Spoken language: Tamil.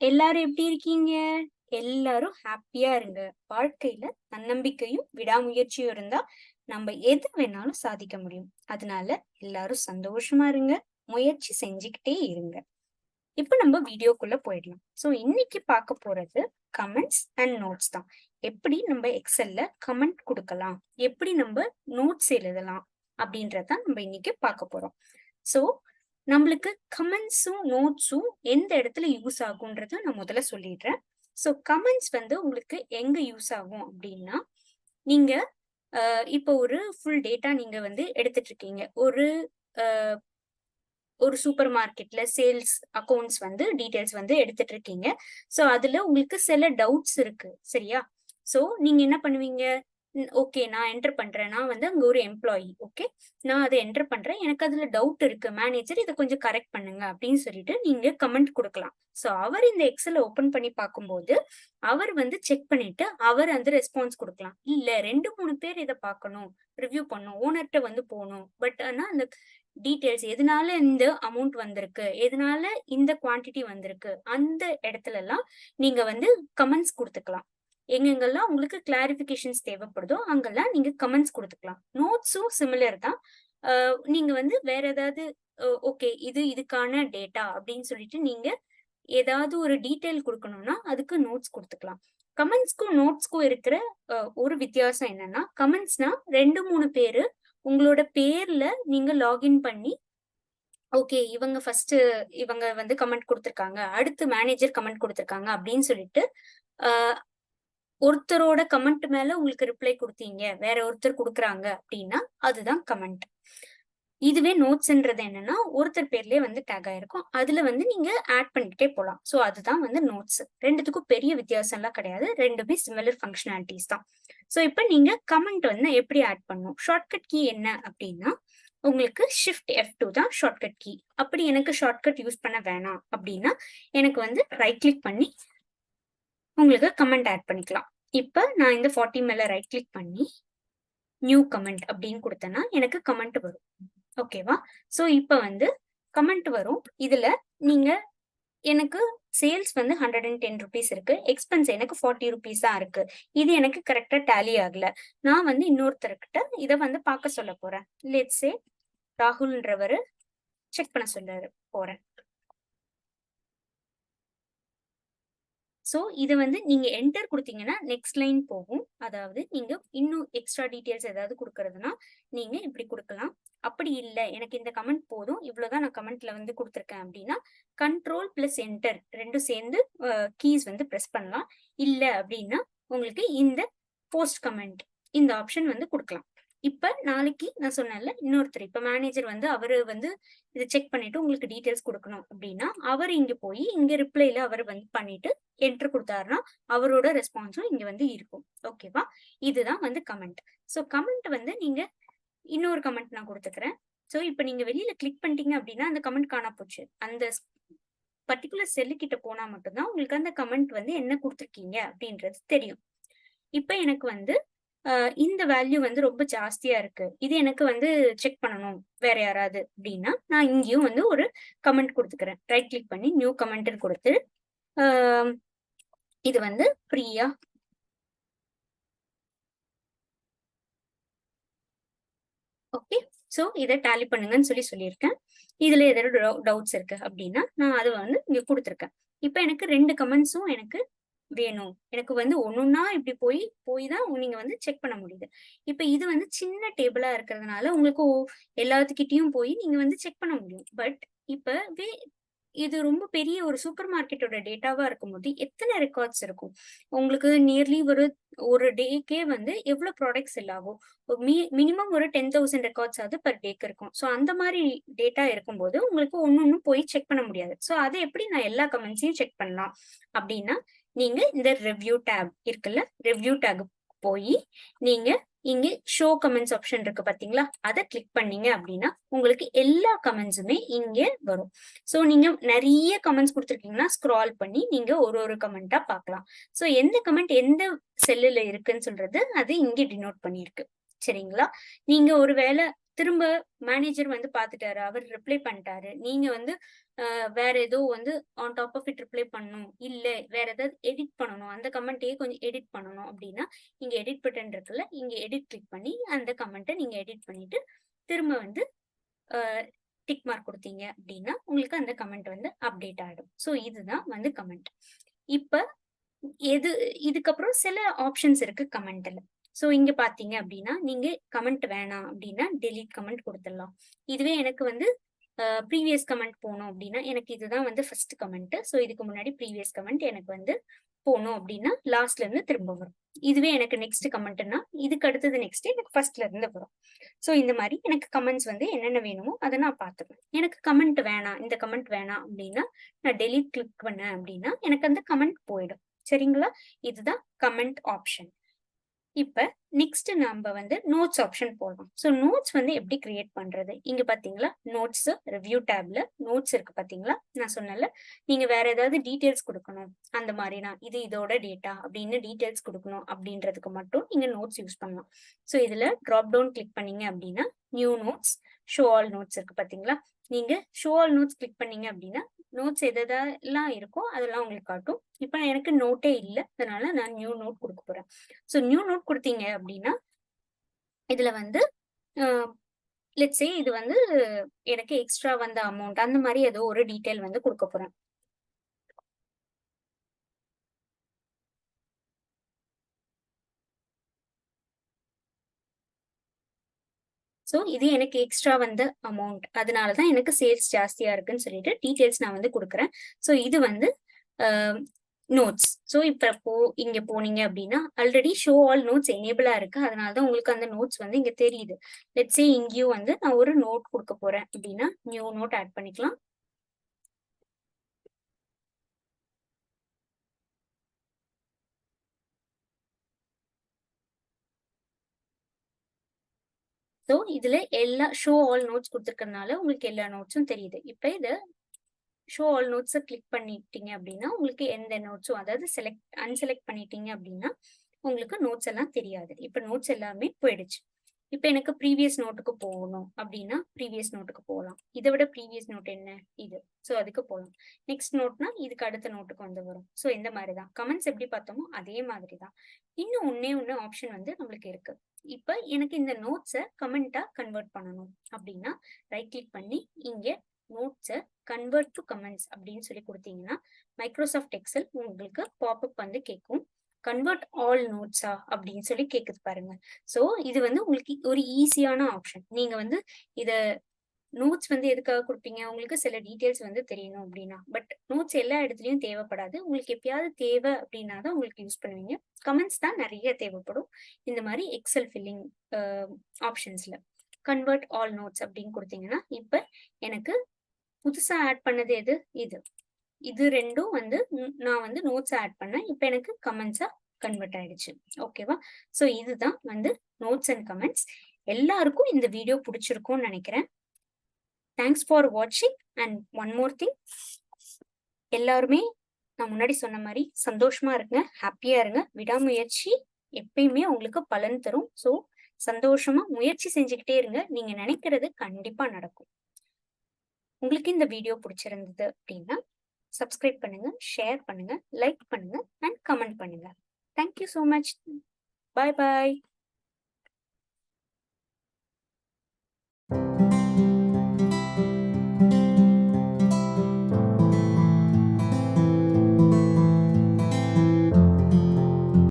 எல்லாரும் எப்படி இருக்கீங்க? எல்லாரும் ஹாப்பியா இருங்க. வாழ்க்கையில தன்னம்பிக்கையும், விடாமுயற்சியும் இருந்தா, நம்ம எது வேணாலும் சாதிக்க முடியும். அதனால எல்லாரும் சந்தோஷமா இருங்க. முயற்சி செஞ்சுக்கிட்டே இருங்க. இப்ப நம்ம வீடியோக்குள்ள போயிடலாம். இன்னைக்கு பார்க்க போறது கமெண்ட்ஸ் அண்ட் நோட்ஸ் தான். எப்படி நம்ம எக்ஸெல்ல கமெண்ட் குடுக்கலாம்? எப்படி நம்ம நோட்ஸ் எழுதலாம்? அப்படின்றத நம்ம இன்னைக்கு பார்க்க போறோம். சோ நம்மளுக்கு கமெண்ட்ஸும் நோட்ஸும் எந்த இடத்துல யூஸ் ஆகும்ன்றத நான் முதல்ல சொல்லிடுறேன். கமெண்ட்ஸ் வந்து உங்களுக்கு எங்க யூஸ் ஆகும் அப்படின்னா, நீங்க இப்போ ஒரு ஃபுல் டேட்டா நீங்க வந்து எடுத்துட்டு இருக்கீங்க. ஒரு சூப்பர் மார்க்கெட்ல சேல்ஸ் அக்கவுண்ட்ஸ் வந்து டீடைல்ஸ் வந்து எடுத்துட்டு இருக்கீங்க. அதுல உங்களுக்கு சில டவுட்ஸ் இருக்கு. சரியா? நீங்க என்ன பண்ணுவீங்க? ஓகே, நான் என்டர் பண்றேன். நான் வந்து அங்க ஒரு எம்ப்ளாயி. ஓகே, நான் அதை என்டர் பண்றேன். எனக்கு அதுல டவுட் இருக்கு. மேனேஜர் இதை கொஞ்சம் கரெக்ட் பண்ணுங்க அப்படின்னு சொல்லிட்டு நீங்க கமெண்ட் கொடுக்கலாம். அவர் இந்த எக்ஸலை ஓபன் பண்ணி பார்க்கும்போது அவர் வந்து செக் பண்ணிட்டு அவர் அந்த ரெஸ்பான்ஸ் கொடுக்கலாம். இல்ல 2-3 பேர் இதை பார்க்கணும், ரிவ்யூ பண்ணும், ஓனர்கிட்ட வந்து போகணும். பட் ஆனா அந்த டீடைல்ஸ் எதனால இந்த அமௌண்ட் வந்திருக்கு, எதனால இந்த குவான்டிட்டி வந்திருக்கு, அந்த இடத்துல எல்லாம் நீங்க வந்து கமெண்ட்ஸ் கொடுத்துக்கலாம். எங்கெங்கெல்லாம் உங்களுக்கு கிளாரிபிகேஷன்ஸ் தேவைப்படுதோ அங்கெல்லாம் நீங்க கமெண்ட்ஸ் கொடுத்துக்கலாம். நோட்ஸும் சிமிலர் தான். நீங்க வந்து வேற ஏதாவது ஓகே இது இதுக்கான டேட்டா அப்படின்னு சொல்லிட்டு நீங்க ஏதாவது ஒரு டீட்டெயில் கொடுக்கணும்னா அதுக்கு நோட்ஸ் கொடுத்துக்கலாம். கமெண்ட்ஸ்க்கும் நோட்ஸ்க்கும் இருக்கிற ஒரு வித்தியாசம் என்னன்னா, கமெண்ட்ஸ்னா 2-3 பேரு உங்களோட பேர்ல நீங்க லாகின் பண்ணி ஓகே இவங்க வந்து கமெண்ட் கொடுத்திருக்காங்க, அடுத்து மேனேஜர் கமெண்ட் கொடுத்திருக்காங்க அப்படின்னு சொல்லிட்டு ஒருத்தரோட கமெண்ட் மேல உங்களுக்கு ரிப்ளை கொடுத்தீங்க, வேற ஒருத்தர் கொடுக்குறாங்க அப்படின்னா அதுதான் கமெண்ட். இதுவே நோட்ஸ்ன்றது என்னன்னா ஒருத்தர் பேர்லயே வந்து டேக் ஆயிருக்கும். அதுல வந்து நீங்க ஆட் பண்ணிக்கிட்டே போலாம். அதுதான் வந்து நோட்ஸ். ரெண்டுத்துக்கும் பெரிய வித்தியாசம் எல்லாம் கிடையாது. ரெண்டுமே சிமிலர் ஃபங்க்ஷனாலிட்டிஸ் தான். இப்ப நீங்க கமெண்ட் வந்து எப்படி ஆட் பண்ணணும்? ஷார்ட்கட் கீ என்ன அப்படின்னா, உங்களுக்கு ஷிஃப்ட் F2 தான் ஷார்ட்கட் கீ. அப்படி எனக்கு ஷார்ட்கட் யூஸ் பண்ண வேணாம் அப்படின்னா எனக்கு வந்து ரைட் கிளிக் பண்ணி உங்களுக்கு கமெண்ட் ஆட் பண்ணிக்கலாம். இப்ப நான் இந்த 40 மேல ரைட் கிளிக் பண்ணி நியூ கமெண்ட் அப்படின்னு கொடுத்தேன்னா எனக்கு கமெண்ட் வரும். ஓகேவா? இப்ப வந்து கமெண்ட் வரும். இதுல நீங்க எனக்கு சேல்ஸ் வந்து 110 ருபீஸ் இருக்கு, எக்ஸ்பென்ஸ் எனக்கு 40 ருபீஸ் தான் இருக்கு. இது எனக்கு கரெக்டா டேலி ஆகல. நான் வந்து இன்னொருத்தர்கிட்ட இதை வந்து பார்க்க சொல்ல போறேன். லெட்ஸ் சே ராகுல்ன்றவரு செக் பண்ண போறேன். இதை வந்து நீங்க என்டர் கொடுத்தீங்கன்னா நெக்ஸ்ட் லைன் போகும். அதாவது நீங்க இன்னும் எக்ஸ்ட்ரா டீடைல்ஸ் ஏதாவது கொடுக்கறதுனா நீங்க இப்படி கொடுக்கலாம். அப்படி இல்லை எனக்கு இந்த கமெண்ட் போதும், இவ்வளவுதான் நான் கமெண்ட்ல வந்து கொடுத்துருக்கேன் அப்படின்னா கண்ட்ரோல் பிளஸ் என்டர் ரெண்டும் சேர்ந்து கீஸ் வந்து பிரஸ் பண்ணலாம். இல்ல அப்படின்னா உங்களுக்கு இந்த போஸ்ட் கமெண்ட் இந்த ஆப்ஷன் வந்து கொடுக்கலாம். இப்ப நாளைக்கு நான் சொன்னேன்ல இன்னொருத்தர், இப்ப மேனேஜர் வந்து அவரு வந்து இதை செக் பண்ணிட்டு உங்களுக்கு டீடைல்ஸ் கொடுக்கணும் அப்படின்னா அவர் இங்க போய் இங்க ரிப்ளைல அவர் வந்து பண்ணிட்டு என்டர் கொடுத்தாருன்னா அவரோட ரெஸ்பான்ஸும் இங்க வந்து இருக்கும். ஓகேவா? இதுதான் வந்து கமெண்ட். கமெண்ட் வந்து நீங்க இன்னொரு கமெண்ட் நான் கொடுத்துக்கிறேன். இப்ப நீங்க வெளியில கிளிக் பண்ணிட்டீங்க அப்படின்னா அந்த கமெண்ட் காணா போச்சு. அந்த பர்டிகுலர் செல்லு கிட்ட போனா மட்டும்தான் உங்களுக்கு அந்த கமெண்ட் வந்து என்ன கொடுத்துருக்கீங்க அப்படின்றது தெரியும். இப்ப எனக்கு வந்து இந்த வேல்யூ வந்து ரொம்ப ஜாஸ்தியா இருக்கு, இது எனக்கு வந்து செக் பண்ணணும் வேற யாராவது அப்படின்னா நான் இங்கேயும் வந்து ஒரு கமெண்ட் கொடுத்துக்கிறேன். ரைட் கிளிக் பண்ணி நியூ கமெண்ட் கொடுத்து இது வந்து பிரியா ஓகே. இதை டேலி பண்ணுங்கன்னு சொல்லியிருக்கேன். இதுல ஏதாவது டவுட்ஸ் இருக்கு அப்படின்னா நான் அதை வந்து இங்க கொடுத்துருக்கேன். இப்ப எனக்கு 2 கமெண்ட்ஸும் எனக்கு வேணும். எனக்கு வந்து ஒன்னொன்னா இப்படி போய் தான் நீங்க வந்து செக் பண்ண முடியுது. இப்ப இது வந்து சின்ன டேபிளா இருக்கிறதுனால உங்களுக்கு எல்லாத்துக்கிட்டையும் போய் நீங்க வந்து செக் பண்ண முடியும். பட் இப்ப இது ரொம்ப பெரிய ஒரு சூப்பர் மார்க்கெட்டோட டேட்டாவா இருக்கும்போது எத்தனை ரெக்கார்ட்ஸ் இருக்கும்? உங்களுக்கு நியர்லி ஒரு டேக்கே வந்து எவ்வளவு ப்ராடக்ட்ஸ் செல் ஆகும்? மினிமம் ஒரு 10,000 ரெக்கார்ட்ஸ் ஆகுது பர் டேக்கு இருக்கும். அந்த மாதிரி டேட்டா இருக்கும்போது உங்களுக்கு ஒன்னொன்னு போய் செக் பண்ண முடியாது. அதை எப்படி நான் எல்லா கமெண்ட்ஸையும் செக் பண்ணலாம் அப்படின்னா நீங்க இந்த ரிவ்யூ டேப் இருக்குல்ல, ரிவ்யூ டேப் போய் நீங்க இங்க ஷோ கமெண்ட்ஸ் ஆப்ஷன் இருக்கு பாத்தீங்களா, அதை கிளிக் பண்ணீங்க அப்படின்னா உங்களுக்கு எல்லா கமெண்ட்ஸுமே இங்க வரும். நீங்க நிறைய கமெண்ட்ஸ் கொடுத்துருக்கீங்கன்னா ஸ்க்ரால் பண்ணி நீங்க ஒரு கமெண்டா பார்க்கலாம். எந்த கமெண்ட் எந்த செல்லுல இருக்குன்னு சொல்றது அது இங்க டினோட் பண்ணிருக்கு. சரிங்களா? நீங்க ஒருவேளை திரும்ப மேனேஜர் வந்து பாத்துட்டாரு, அவர் ரிப்ளை பண்ணிட்டாரு, நீங்க வந்து வேற ஏதோ வந்து on top of it reply பண்ணணும், இல்ல வேற ஏதாவது எடிட் பண்ணணும், அந்த கமெண்ட்டையே கொஞ்சம் எடிட் பண்ணணும் அப்படின்னா இங்க எடிட் பட்டன் இருக்குல்ல, இங்க எடிட் கிளிக் பண்ணி அந்த கமெண்ட்டை நீங்க எடிட் பண்ணிட்டு திரும்ப வந்து டிக் மார்க் கொடுத்தீங்க அப்படின்னா உங்களுக்கு அந்த கமெண்ட் வந்து அப்டேட் ஆகிடும். ஸோ இதுதான் வந்து கமெண்ட். இப்ப இதுக்கப்புறம் சில ஆப்ஷன்ஸ் இருக்கு கமெண்ட்ல. ஸோ இங்க பாத்தீங்க அப்படின்னா நீங்க கமெண்ட் வேணாம் அப்படின்னா டெலீட் கமெண்ட் கொடுத்துடலாம். இதுவே எனக்கு வந்து ப்ரீவியஸ் கமெண்ட் போகணும் அப்படின்னா எனக்கு இதுதான் வந்து ஃபர்ஸ்ட் கமெண்ட். ஸோ இதுக்கு முன்னாடி ப்ரீவியஸ் கமெண்ட் எனக்கு வந்து போகணும் அப்படின்னா லாஸ்ட்ல இருந்து திரும்ப வரும். இதுவே எனக்கு நெக்ஸ்ட் கமெண்ட்னா இதுக்கு அடுத்தது நெக்ஸ்ட் எனக்கு ஃபர்ஸ்ட்ல இருந்து வரும். ஸோ இந்த மாதிரி எனக்கு கமெண்ட்ஸ் வந்து என்னென்ன வேணுமோ அதை நான் பார்த்துப்பேன். எனக்கு கமெண்ட் வேணாம், இந்த கமெண்ட் வேணாம் அப்படின்னா நான் டெலீட் கிளிக் பண்ணேன் அப்படின்னா எனக்கு அந்த கமெண்ட் போயிடும். சரிங்களா? இதுதான் கமெண்ட் ஆப்ஷன். இப்ப நெக்ஸ்ட் நம்ம வந்து நோட்ஸ் ஆப்ஷன் போடலாம். ஸோ நோட்ஸ் வந்து எப்படி கிரியேட் பண்றது? இங்க பாத்தீங்களா நோட்ஸ் ரிவ்யூ டேப்ல நோட்ஸ் இருக்கு பாத்தீங்களா? நான் சொன்னல நீங்க வேற ஏதாவது டீடைல்ஸ் கொடுக்கணும், அந்த மாதிரினா இது இதோட டேட்டா அப்படின்னு டீடைல்ஸ் கொடுக்கணும் அப்படின்றதுக்கு மட்டும் நீங்க நோட்ஸ் யூஸ் பண்ணலாம். ஸோ இதுல டிராப் டவுன் கிளிக் பண்ணீங்க அப்படின்னா new notes, show all notes இருக்கு பாத்தீங்களா? நீங்க ஷோ ஆல் நோட்ஸ் கிளிக் பண்ணீங்க அப்படின்னா நோட்ஸ் எதெல்லாம் இருக்கோ அதெல்லாம் உங்களுக்கு காட்டும். இப்ப எனக்கு நோட்டே இல்லை, அதனால நான் நியூ நோட் கொடுக்க போறேன். ஸோ நியூ நோட் கொடுத்தீங்க அப்படின்னா இதுல வந்து லெட்ஸ் சே இது வந்து எனக்கு எக்ஸ்ட்ரா வந்த அமௌண்ட் அந்த மாதிரி ஏதோ ஒரு டீடைல் வந்து கொடுக்க போறேன். ஸோ இது எனக்கு எக்ஸ்ட்ரா வந்த அமௌண்ட், அதனாலதான் எனக்கு சேல்ஸ் ஜாஸ்தியா இருக்குன்னு சொல்லிட்டு டீடைல்ஸ் நான் வந்து கொடுக்குறேன். ஸோ இது வந்து நோட்ஸ். ஸோ இப்போ இங்க போனீங்க அப்படின்னா ஆல்ரெடி ஷோ ஆல் நோட்ஸ் எனேபிளா இருக்கு, அதனாலதான் உங்களுக்கு அந்த நோட்ஸ் வந்து இங்க தெரியுது. லெட்ஸ் சே இங்கேயும் வந்து நான் ஒரு நோட் கொடுக்க போறேன் அப்படின்னா நியூ நோட் ஆட் பண்ணிக்கலாம். ஸோ இதுல எல்லா ஷோ ஆல் நோட்ஸ் கொடுத்துருக்கறதுனால உங்களுக்கு எல்லா நோட்ஸும் தெரியுது. இப்ப இதை ஷோ ஆல் நோட்ஸை கிளிக் பண்ணிட்டீங்க அப்படின்னா உங்களுக்கு எந்த நோட்ஸும், அதாவது அன்செலக்ட் பண்ணிட்டீங்க அப்படின்னா உங்களுக்கு நோட்ஸ் எல்லாம் தெரியாது. இப்ப நோட்ஸ் எல்லாமே போயிடுச்சு. இப்ப எனக்கு ப்ரீவியஸ் நோட்டுக்கு போகணும் அப்படின்னா ப்ரீவியஸ் நோட்டுக்கு போகலாம். இதை விட ப்ரீவியஸ் நோட் என்ன இது, ஸோ அதுக்கு போகலாம். நெக்ஸ்ட் நோட்னா இதுக்கு அடுத்த நோட்டுக்கு வந்து வரும். ஸோ இந்த மாதிரி தான் கமெண்ட்ஸ் எப்படி பார்த்தோமோ அதே மாதிரி தான். இன்னும் ஒண்ணு ஆப்ஷன் வந்து நம்மளுக்கு இருக்கு. இப்ப எனக்கு இந்த நோட்ஸை கமெண்டா கன்வெர்ட் பண்ணணும் அப்படின்னா ரைட் கிளிக் பண்ணி இங்க நோட்ஸை கன்வெர்ட் டு கமெண்ட்ஸ் அப்படின்னு சொல்லி கொடுத்தீங்கன்னா மைக்ரோசாஃப்ட் எக்ஸல் உங்களுக்கு பாப்அப் வந்து கேட்கும். கன்வெர்ட் ஆல் நோட்ஸா அப்படின்னு சொல்லி கேக்குது பாருங்க. சோ இது வந்து உங்களுக்கு ஒரு ஈஸியான ஆப்ஷன். நீங்க வந்து இத நோட்ஸ் வந்து எதுக்காக கொடுப்பீங்க, உங்களுக்கு சில டீடைல்ஸ் வந்து தெரியணும் அப்படின்னா. பட் நோட்ஸ் எல்லா இடத்துலயும் தேவைப்படாது, உங்களுக்கு எப்பயாவது தேவை அப்படின்னா தான் உங்களுக்கு யூஸ் பண்ணுவீங்க. கமெண்ட்ஸ் தான் நிறைய தேவைப்படும் இந்த மாதிரி எக்ஸல் ஃபில்லிங் ஆப்ஷன்ஸ்ல. கன்வெர்ட் ஆல் நோட்ஸ் அப்படின்னு கொடுத்தீங்கன்னா இப்ப எனக்கு புதுசா ஆட் பண்ணது எது, இது ரெண்டும் வந்து நான் வந்து நோட்ஸ் ஆட் பண்ணேன். இப்ப எனக்கு கமெண்ட்ஸா கன்வெர்ட் ஆயிடுச்சு. ஓகேவா? சோ இதுதான் வந்து நோட்ஸ் அண்ட் கமெண்ட்ஸ். எல்லாருக்கும் இந்த வீடியோ பிடிச்சிருக்கும்னு நினைக்கிறேன். தேங்க்ஸ் ஃபார் வாட்சிங். அண்ட் ஒன் மோர் திங், எல்லாருமே நான் முன்னாடி சொன்ன மாதிரி சந்தோஷமா இருங்க, ஹாப்பியா இருங்க. விடாமுயற்சி எப்பயுமே உங்களுக்கு பலன் தரும். சோ சந்தோஷமா முயற்சி செஞ்சுக்கிட்டே இருங்க, நீங்க நினைக்கிறது கண்டிப்பா நடக்கும். உங்களுக்கு இந்த வீடியோ பிடிச்சிருந்தது அப்படின்னா சப்ஸ்கிரைப் பண்ணுங்க, ஷேர் பண்ணுங்க, லைக் பண்ணுங்க அண்ட் கமெண்ட் பண்ணுங்க. Thank you so much. பாய் பாய்.